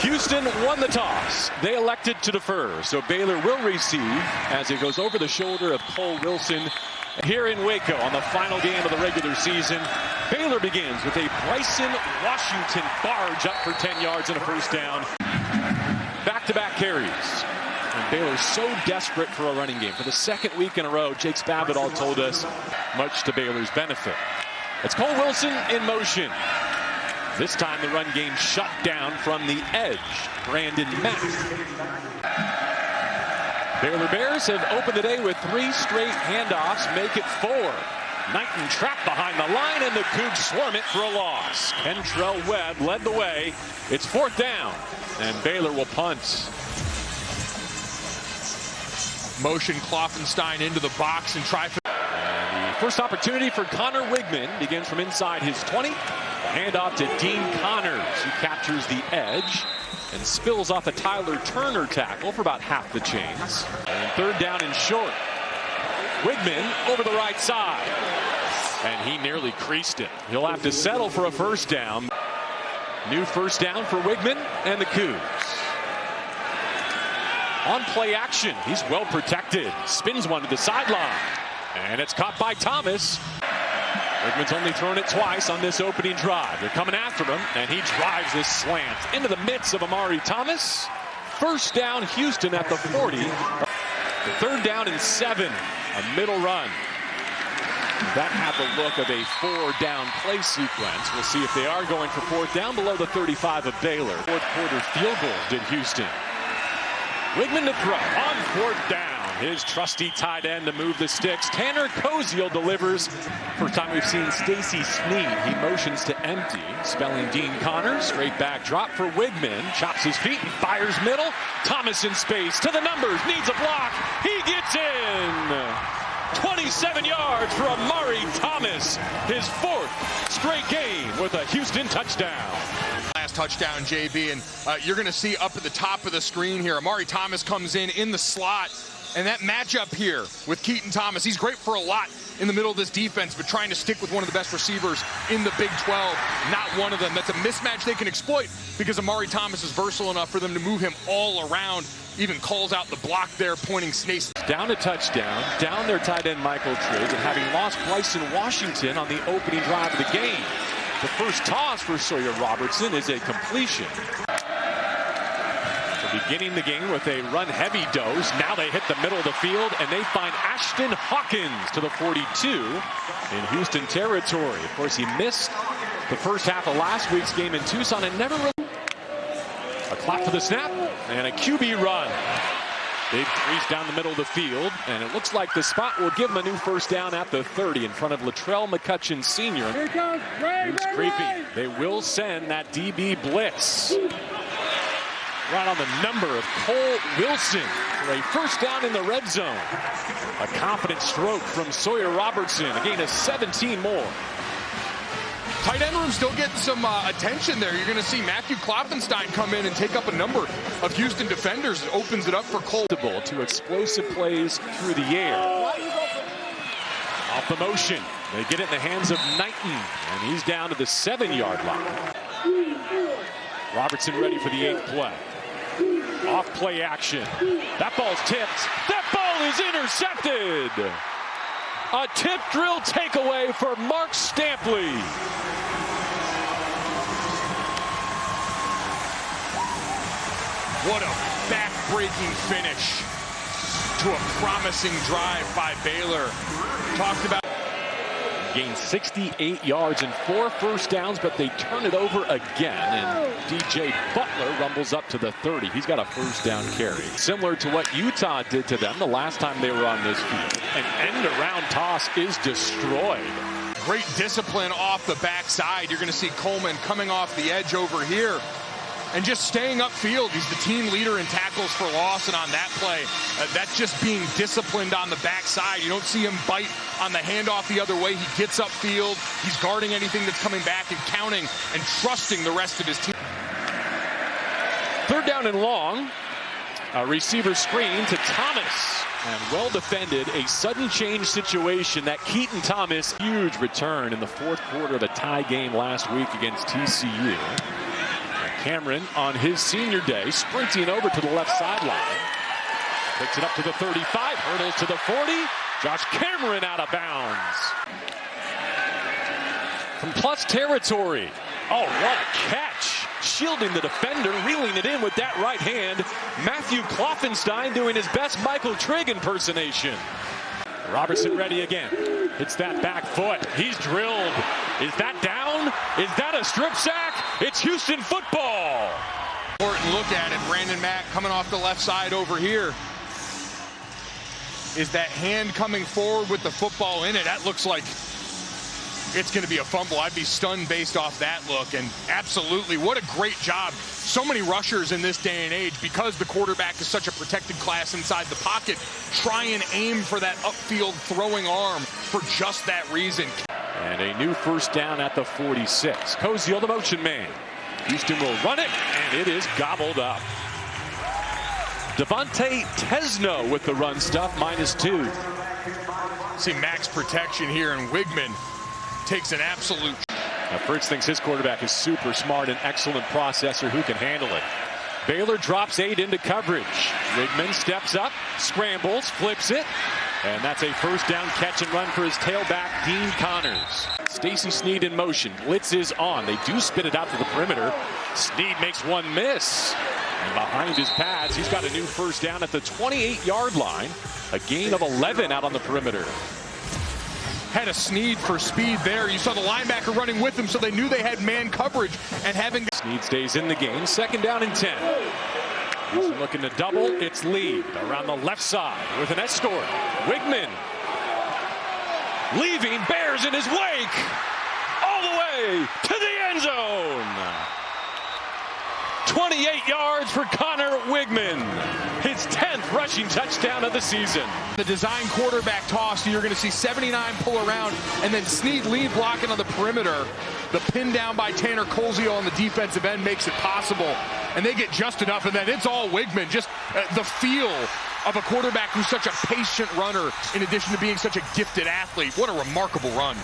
Houston won the toss. They elected to defer, so Baylor will receive as it goes over the shoulder of Cole Wilson here in Waco on the final game of the regular season. Baylor begins with a Bryson Washington barge up for 10 yards and a first down. Back-to-back carries. And Baylor's so desperate for a running game. For the second week in a row, Jake Spavital told us, much to Baylor's benefit. It's Cole Wilson in motion. This time the run game shut down from the edge. Brandon Mack. Baylor Bears have opened the day with 3 straight handoffs, make it 4. Knighton trapped behind the line, and the Cougs swarm it for a loss. Kentrell Webb led the way. It's 4th down, and Baylor will punt. Motion Klopfenstein into the box and try for... And the first opportunity for Connor Wigman begins from inside his 20. The handoff to Dean Connors, who captures the edge and spills off a Tyler Turner tackle for about half the chains. And 3rd down and short. Wigman over the right side. And he nearly creased it. He'll have to settle for a first down. New first down for Wigman and the Cougs. On play action, he's well protected. Spins one to the sideline. And it's caught by Thomas. Wigman's only thrown it twice on this opening drive. They're coming after him, and he drives this slant into the midst of Amari Thomas. First down, Houston at the 40. The 3rd down and 7, a middle run. That had the look of a 4-down play sequence. We'll see if they are going for 4th down below the 35 of Baylor. 4th quarter field goal did Houston. Wigman to throw on 4th down. His trusty tight end to move the sticks. Tanner Koziel delivers. First time we've seen Stacy Sneed. He motions to empty, spelling Dean Connors. Straight back drop for Wigman. Chops his feet and fires middle. Thomas in space to the numbers. Needs a block. He gets in. 27 yards for Amari Thomas. His 4th straight game with a Houston touchdown. Last touchdown, JB, and you're going to see up at the top of the screen here, Amari Thomas comes in the slot. And that matchup here with Keaton Thomas, he's great for a lot in the middle of this defense, but trying to stick with one of the best receivers in the Big 12, not one of them. That's a mismatch they can exploit because Amari Thomas is versatile enough for them to move him all around. Even calls out the block there, pointing Snace. Down a touchdown, down their tight end Michael Trigg, and having lost Bryson Washington on the opening drive of the game. The first toss for Sawyer Robertson is a completion. Beginning the game with a run-heavy dose. Now they hit the middle of the field, and they find Ashton Hawkins to the 42 in Houston territory. Of course, he missed the first half of last week's game in Tucson and never really... A clap for the snap, and a QB run. Big crease down the middle of the field, and it looks like the spot will give him a new first down at the 30 in front of Latrell McCutcheon Sr. Here comes Ray, It's creepy. They will send that DB blitz. Right on the number of Cole Wilson for a first down in the red zone. A confident stroke from Sawyer Robertson. A gain of 17 more. Tight end room still getting some attention there. You're going to see Matthew Klopfenstein come in and take up a number of Houston defenders. It opens it up for Cole. To explosive plays through the air. Off the motion. They get it in the hands of Knighton, and he's down to the 7-yard line. Robertson ready for the 8th play. Off play action. That ball's tipped. That ball is intercepted. A tip drill takeaway for Mark Stampley. What a back-breaking finish to a promising drive by Baylor. Talked about. Gained 68 yards and 4 first downs, but they turn it over again. And DJ Butler rumbles up to the 30. He's got a first down carry. Similar to what Utah did to them the last time they were on this field. An end-around toss is destroyed. Great discipline off the backside. You're going to see Coleman coming off the edge over here and just staying upfield. He's the team leader in tackles for loss, and on that play, that's just being disciplined on the backside. You don't see him bite on the handoff the other way. He gets upfield. He's guarding anything that's coming back and counting and trusting the rest of his team. 3rd down and long. A receiver screen to Thomas. And well defended, a sudden change situation that Keaton Thomas, huge return in the 4th quarter of a tie game last week against TCU. Cameron on his senior day, sprinting over to the left sideline. Picks it up to the 35, hurdles to the 40. Josh Cameron out of bounds. From plus territory. Oh, what a catch. Shielding the defender, reeling it in with that right hand. Matthew Kloffenstein doing his best Michael Trigg impersonation. Robertson ready again. Hits that back foot. He's drilled. Is that down? Is that a strip sack? It's Houston football. Important look at it. Brandon Mack coming off the left side over here. Is that hand coming forward with the football in it? That looks like it's going to be a fumble. I'd be stunned based off that look. And absolutely, what a great job. So many rushers in this day and age, because the quarterback is such a protected class inside the pocket, try and aim for that upfield throwing arm for just that reason. And a new first down at the 46. Koziel, the motion man. Houston will run it, and it is gobbled up. Devontae Tesno with the run stuff, -2. See max protection here, and Wigman takes an absolute. Now, Fritz thinks his quarterback is super smart and excellent processor who can handle it. Baylor drops 8 into coverage. Wigman steps up, scrambles, flips it, and that's a first down catch and run for his tailback, Dean Connors. Stacy Snead in motion. Blitz is on. They do spit it out to the perimeter. Snead makes one miss. And behind his pads, he's got a new first down at the 28-yard line. A gain of 11 out on the perimeter. Had a Snead for speed there. You saw the linebacker running with him, so they knew they had man coverage. And having Snead stays in the game. Second down and 10. Houston looking to double. It's lead around the left side with an escort. Wigman leaving, Bears in his wake. All the way to the end zone. 28 yards for Connor Wigman. His 10th rushing touchdown of the season. The design quarterback toss, you're going to see 79 pull around, and then Snead lead blocking on the perimeter. The pin down by Tanner Koziel on the defensive end makes it possible. And they get just enough, and then it's all Wigman. Just the feel of a quarterback who's such a patient runner in addition to being such a gifted athlete. What a remarkable run.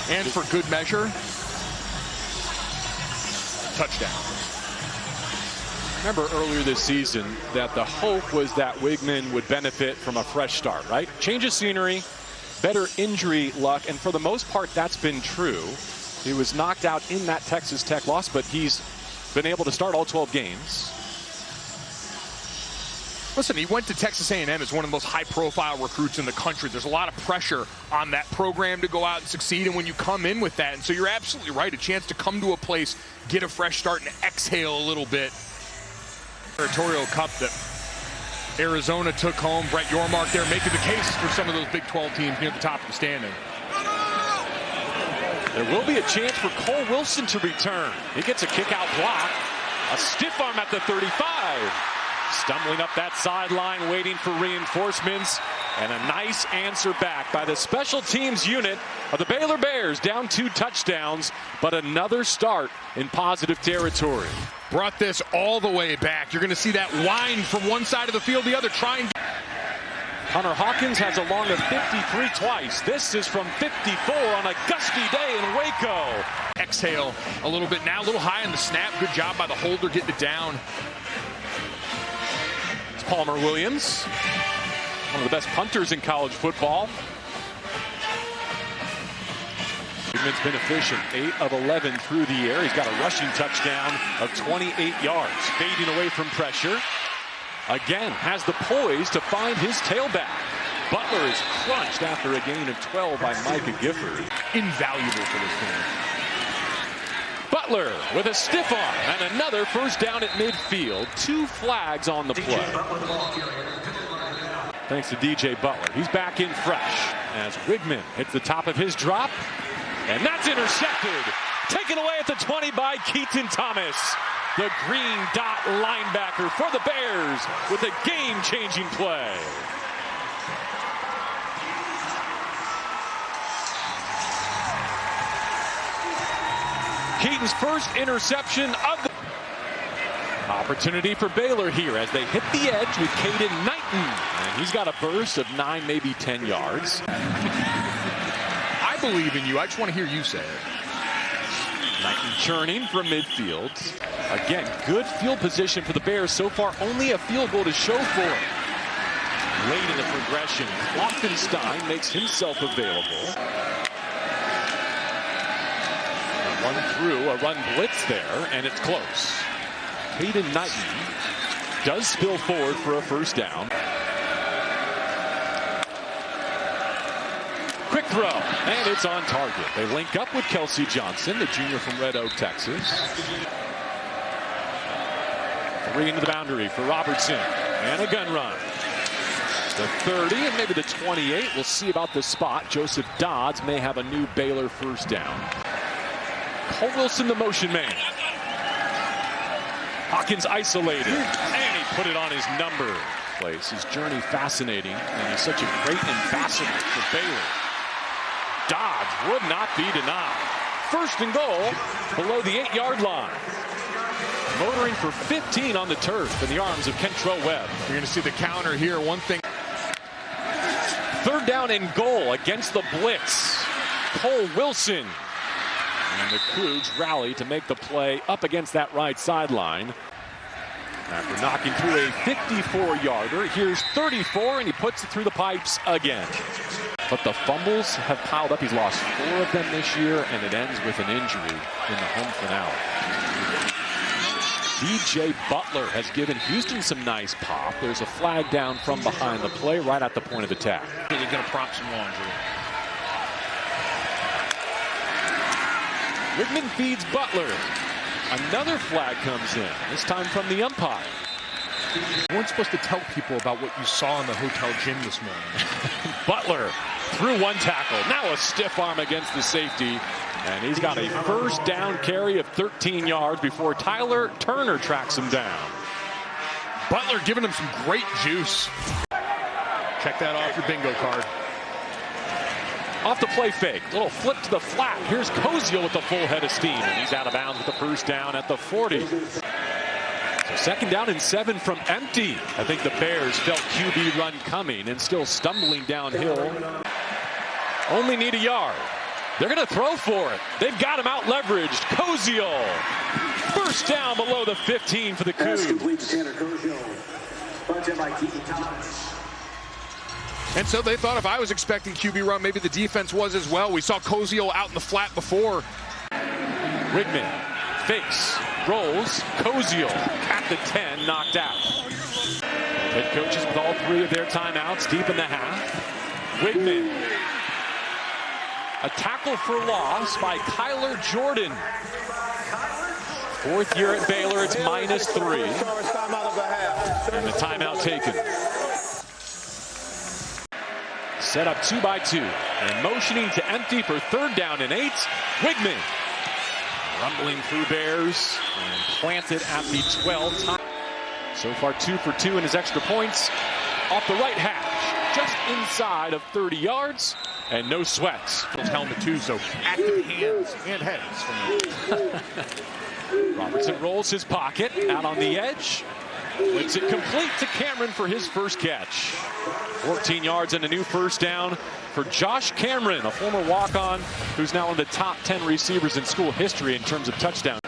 And for good measure, touchdown. Remember earlier this season that the hope was that Wigman would benefit from a fresh start, right? Change of scenery, better injury luck, and for the most part that's been true. He was knocked out in that Texas Tech loss, but he's been able to start all 12 games. Listen, he went to Texas A&M as one of the most high-profile recruits in the country. There's a lot of pressure on that program to go out and succeed, and when you come in with that, and so you're absolutely right, a chance to come to a place, get a fresh start, and exhale a little bit. Territorial Cup that Arizona took home. Brett Yormark there making the case for some of those Big 12 teams near the top of the standing. There will be a chance for Cole Wilson to return. He gets a kick-out block. A stiff arm at the 35. Stumbling up that sideline, waiting for reinforcements. And a nice answer back by the special teams unit of the Baylor Bears. Down 2 touchdowns, but another start in positive territory. Brought this all the way back. You're going to see that wind from one side of the field, the other trying. Hunter Hawkins has a long of 53 twice. This is from 54 on a gusty day in Waco. Exhale a little bit now, a little high on the snap. Good job by the holder getting it down. It's Palmer Williams, one of the best punters in college football. Wigman's been efficient, 8 of 11 through the air. He's got a rushing touchdown of 28 yards. Fading away from pressure. Again, has the poise to find his tailback. Butler is crunched after a gain of 12 by Micah Gifford. Invaluable for this team. Butler with a stiff arm and another first down at midfield. 2 flags on the play. Thanks to DJ Butler. He's back in fresh as Wigman hits the top of his drop. And that's intercepted. Taken away at the 20 by Keaton Thomas. The green dot linebacker for the Bears with a game-changing play. Keaton's first interception of the opportunity for Baylor here as they hit the edge with Caden Knighton. And he's got a burst of 9, maybe 10 yards. I believe in you. I just want to hear you say it. Knighton churning from midfield. Again, good field position for the Bears. So far, only a field goal to show for it. Late in the progression, Condensed makes himself available. Run through, a run blitz there, and it's close. Hayden Knighton does spill forward for a first down. Quick throw, and it's on target. They link up with Kelsey Johnson, the junior from Red Oak, Texas. 3 into the boundary for Robertson, and a gun run. The 30 and maybe the 28. We'll see about the spot. Joseph Dodds may have a new Baylor first down. Cole Wilson, the motion man. Hawkins isolated, and he put it on his number. His journey fascinating, and he's such a great ambassador for Baylor. Dodds would not be denied. First and goal below the 8-yard line. Motoring for 15 on the turf in the arms of Kentrell Webb. You're going to see the counter here. One thing. Third down and goal against the blitz. Cole Wilson. And the Cougs rally to make the play up against that right sideline. After knocking through a 54-yarder, here's 34, and he puts it through the pipes again. But the fumbles have piled up. He's lost 4 of them this year, and it ends with an injury in the home finale. DJ Butler has given Houston some nice pop. There's a flag down from behind the play right at the point of attack. They're going to prop some laundry. Wigman feeds Butler. Another flag comes in, this time from the umpire. You weren't supposed to tell people about what you saw in the hotel gym this morning. Butler through one tackle. Now a stiff arm against the safety. And he's got a first down carry of 13 yards before Tyler Turner tracks him down. Butler giving him some great juice. Check that off your bingo card. Off the play fake. Little flip to the flat. Here's Koziel with the full head of steam. And he's out of bounds with the first down at the 40. So second down and 7 from empty. I think the Bears felt QB run coming and still stumbling downhill. Only need a yard. They're going to throw for it. They've got him out leveraged. Koziel. First down below the 15 for the Cougs. And so they thought if I was expecting QB run, maybe the defense was as well. We saw Koziel out in the flat before. Rigman fakes, rolls, Koziel at the 10, knocked out. Head coaches with all 3 of their timeouts deep in the half. Rigman. A tackle for loss by Kyler Jordan. 4th year at Baylor, it's -3. And the timeout taken. Set up 2 by 2. And motioning to empty for 3rd down and 8. Wigman. Rumbling through Bears. And planted at the 12. So far 2 for 2 in his extra points. Off the right hash. Just inside of 30 yards. And no sweats. Helmet too, so active hands and heads. Robertson rolls his pocket out on the edge. Flips it complete to Cameron for his first catch. 14 yards and a new first down for Josh Cameron, a former walk-on who's now in the top 10 receivers in school history in terms of touchdown.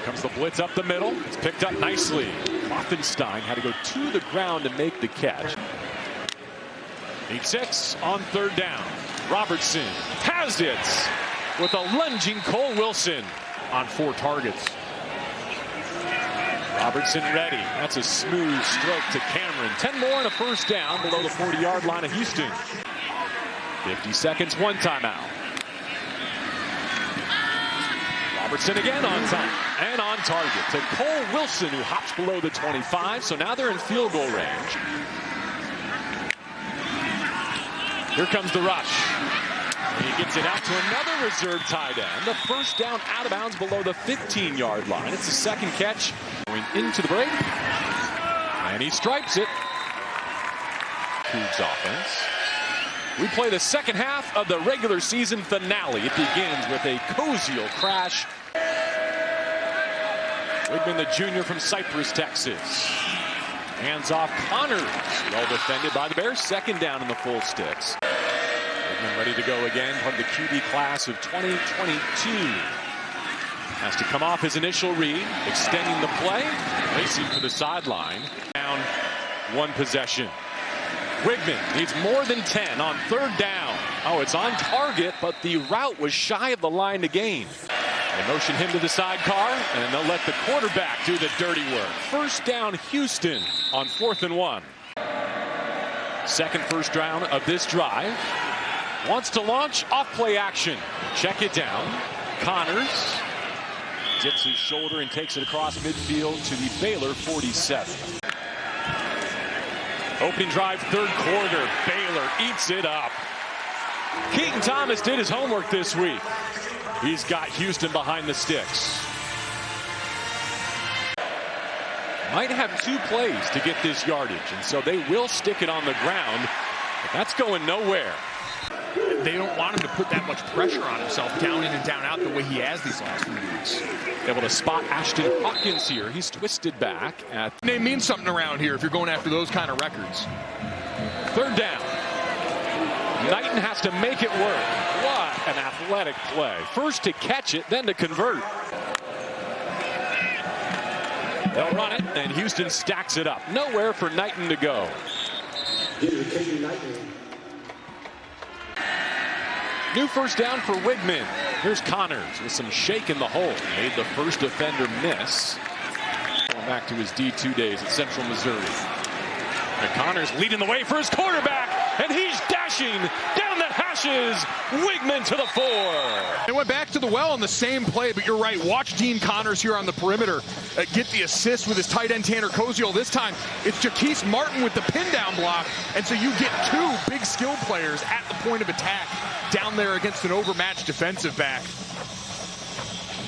Comes the blitz up the middle. It's picked up nicely. Offenstein had to go to the ground to make the catch. Need 6 on 3rd down. Robertson has it with a lunging Cole Wilson on 4 targets. Robertson ready. That's a smooth stroke to Cameron. 10 more and a first down below the 40-yard line of Houston. 50 seconds, 1 timeout. Robertson again on time and on target to Cole Wilson, who hops below the 25. So now they're in field goal range. Here comes the rush. And he gets it out to another reserve tight end. The first down out of bounds below the 15-yard line. It's the 2nd catch going into the break. And he stripes it. Cougs offense. We play the second half of the regular season finale. It begins with a Koziel crash. Wigman, the junior from Cypress, Texas. Hands off Connors. Well defended by the Bears. 2nd down in the full sticks. Wickman ready to go again, part of the QB class of 2022. Has to come off his initial read, extending the play, racing for the sideline. Down one possession. Wickman needs more than 10 on third down. Oh, it's on target, but the route was shy of the line to gain. They motion him to the sidecar, and they'll let the quarterback do the dirty work. First down, Houston on 4th and 1. Second first down of this drive. Wants to launch, off play action. Check it down. Connors dips his shoulder and takes it across midfield to the Baylor 47. Opening drive, third quarter. Baylor eats it up. Keaton Thomas did his homework this week. He's got Houston behind the sticks. Might have 2 plays to get this yardage, and so they will stick it on the ground, but that's going nowhere. They don't want him to put that much pressure on himself down in and down out the way he has these last few weeks. Able to spot Ashton Hawkins here. He's twisted back at... Name means something around here if you're going after those kind of records. Third down. Knighton has to make it work. What an athletic play. First to catch it, then to convert. They'll run it, and Houston stacks it up. Nowhere for Knighton to go. New first down for Wickman. Here's Connors with some shake in the hole. Made the first defender miss. Going back to his D2 days at Central Missouri. And Connors leading the way for his quarterback, and he's dashing down the hashes. Wickman to the 4. They went back to the well on the same play, but you're right. Watch Dean Connors here on the perimeter get the assist with his tight end Tanner Koziel. This time, it's Jaquise Martin with the pin down block, and so you get 2 big skill players at the point of attack down there against an overmatched defensive back.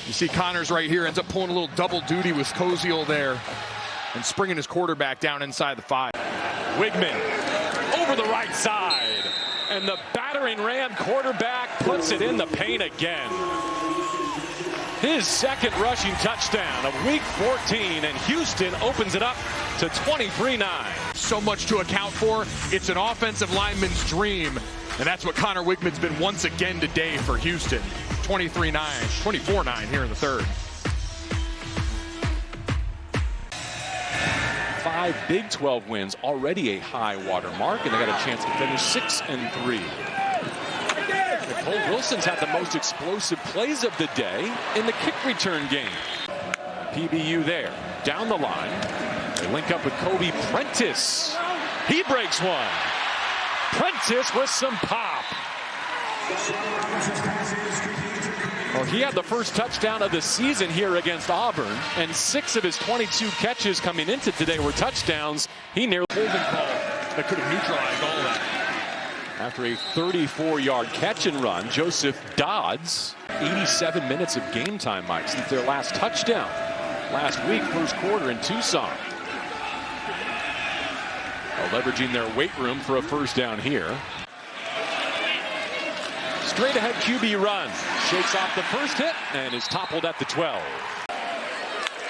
You see Connors right here ends up pulling a little double duty with Koziel there and springing his quarterback down inside the 5. Wickman over the right side, and the battering ram quarterback puts it in the paint again. His second rushing touchdown of week 14, and Houston opens it up to 23-9. So much to account for. It's an offensive lineman's dream, and that's what Connor Wickman's been once again today for Houston. 23-9, 24-9 here in the third. 5 Big 12 wins, already a high water mark, and they got a chance to finish 6-3. Cole Wilson's had the most explosive plays of the day in the kick return game. PBU there, down the line. They link up with Kobe Prentice. He breaks one. Prentice with some pop. Well, he had the first touchdown of the season here against Auburn, and 6 of his 22 catches coming into today were touchdowns. He nearly holding call That could have neutralized all of that. after a 34-yard catch and run. Joseph Dodds, 87 minutes of game time, Mike, since their last touchdown last week, first quarter in Tucson. Well, leveraging their weight room for a first down here. Straight ahead QB run. Shakes off the first hit and is toppled at the 12.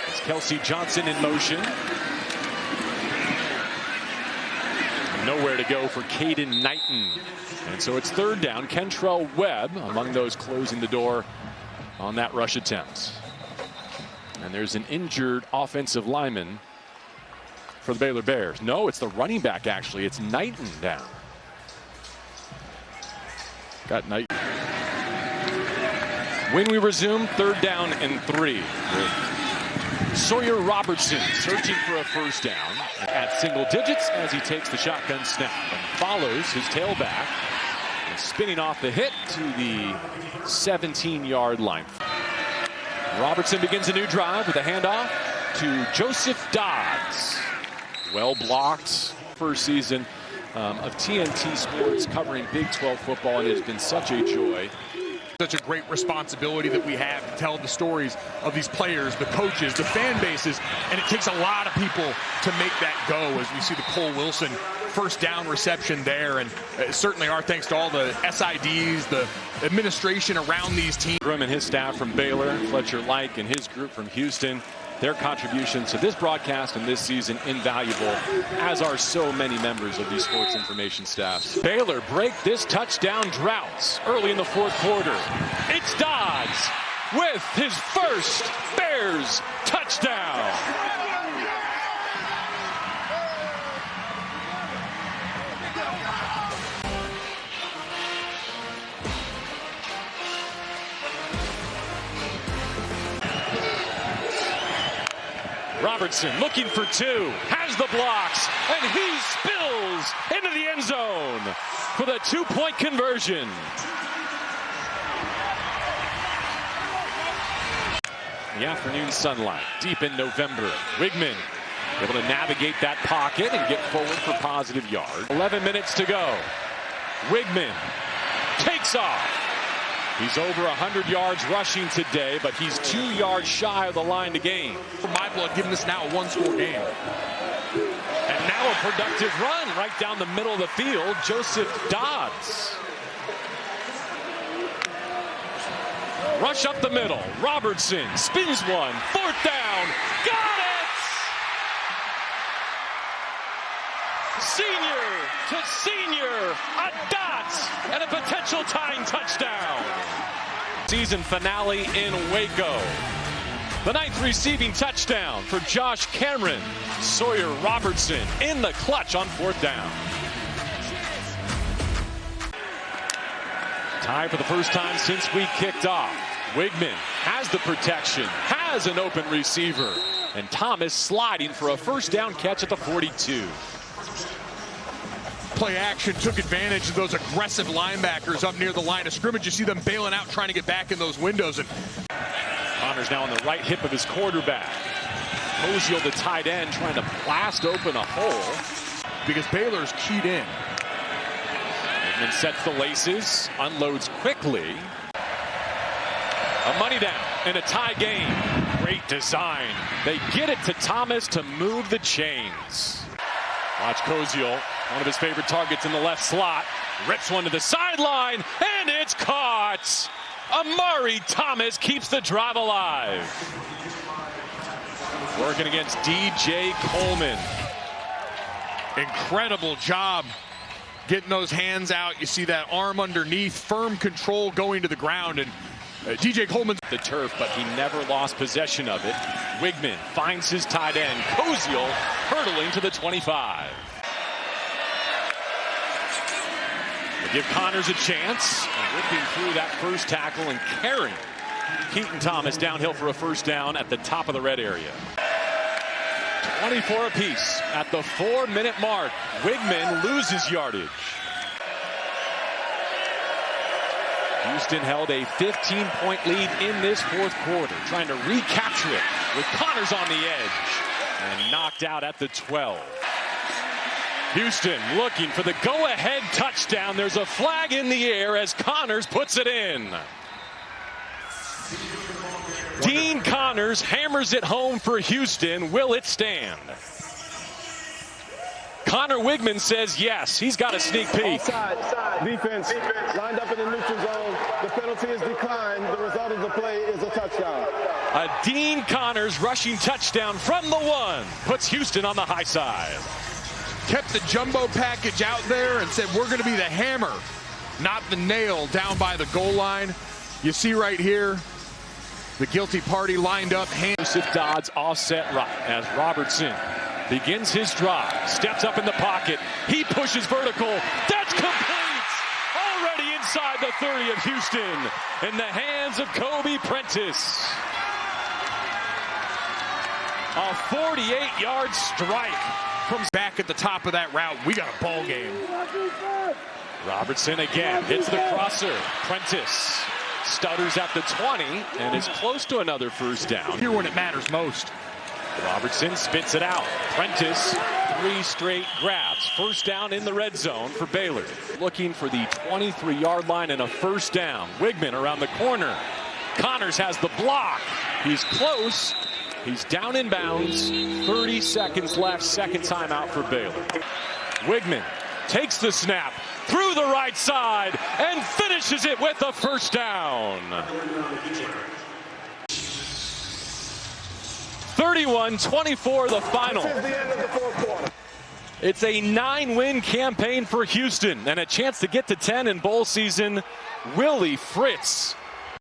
It's Kelsey Johnson in motion. Nowhere to go for Caden Knighton. And so it's third down. Kentrell Webb among those closing the door on that rush attempt. And there's an injured offensive lineman for the Baylor Bears. No, it's the running back, actually. It's Knighton down. Got Knighton. When we resume, third down and 3. With Sawyer Robertson searching for a first down at single digits as he takes the shotgun snap and follows his tailback and spinning off the hit to the 17-yard line. Robertson begins a new drive with a handoff to Joseph Dodds. Well blocked. First season of TNT Sports covering Big 12 football, and it's been such a joy. Such a great responsibility that we have to tell the stories of these players, the coaches, the fan bases, and it takes a lot of people to make that go, as we see the Cole Wilson first down reception there. And certainly our thanks to all the SIDs, the administration around these teams. And his staff from Baylor, Fletcher Like and his group from Houston. Their contributions to this broadcast and this season invaluable, as are so many members of these sports information staffs. Baylor break this touchdown drought early in the fourth quarter. It's Dodds with his first Bears touchdown. Robertson looking for two, has the blocks, and he spills into the end zone for the two-point conversion. The afternoon sunlight, deep in November. Wigman able to navigate that pocket and get forward for positive yards. 11 minutes to go. Wigman takes off. He's over 100 yards rushing today, but he's 2 yards shy of the line to gain. For my blood, giving this now a one-score game. And now a productive run right down the middle of the field. Joseph Dodds. Rush up the middle. Robertson spins one. Fourth down. Got it! Senior to senior. A dot and a potential tying touchdown. Season finale in Waco. The 9th receiving touchdown for Josh Cameron. Sawyer Robertson in the clutch on fourth down. Tie for the first time since we kicked off. Wigman has the protection, has an open receiver, and Thomas sliding for a first down catch at the 42. Play action took advantage of those aggressive linebackers up near the line of scrimmage. You see them bailing out, trying to get back in those windows. And Connor's now on the right hip of his quarterback. Koziel, the tight end, trying to blast open a hole. Because Baylor's keyed in. And sets the laces, unloads quickly. A money down and a tie game. Great design. They get it to Thomas to move the chains. Watch Koziel, one of his favorite targets in the left slot. Rips one to the sideline, and it's caught. Amari Thomas keeps the drive alive. Working against DJ Coleman. Incredible job getting those hands out. You see that arm underneath, firm control going to the ground, and DJ Coleman the turf, but he never lost possession of it. Wigman finds his tight end. Koziel hurtling to the 25. They give Connors a chance, ripping through that first tackle and carrying Keaton Thomas downhill for a first down at the top of the red area. 24 apiece at the 4-minute mark. Wigman loses yardage. Houston held a 15-point lead in this fourth quarter, trying to recapture it with Connors on the edge and knocked out at the 12. Houston looking for the go-ahead touchdown. There's a flag in the air as Connors puts it in. Dean Connors hammers it home for Houston. Will it stand? Connor Wigman says yes. He's got a sneak peek. Offside. Defense lined up in the neutral zone. The penalty is declined. The result of the play is a touchdown. A Dean Connors rushing touchdown from the 1 puts Houston on the high side. kept the jumbo package out there and said, we're going to be the hammer, not the nail, down by the goal line. You see right here, the guilty party lined up. Joseph Dodds offset right as Robertson begins his drive, steps up in the pocket. He pushes vertical. That's complete! Already inside the 30 of Houston in the hands of Kobe Prentice. A 48-yard strike from back at the top of that route. We got a ball game. Robertson again hits the crosser. Prentice stutters at the 20 and is close to another first down. Here when it matters most. Robertson spits it out. Prentice, 3 straight grabs. First down in the red zone for Baylor. Looking for the 23-yard line and a first down. Wigman around the corner. Connors has the block. He's close. He's down in bounds. 30 seconds left. Second timeout for Baylor. Wigman takes the snap through the right side and finishes it with a first down. 31-24 the final. This is the end of the fourth quarter. It's a 9-win campaign for Houston and a chance to get to 10 in bowl season. Willie Fritz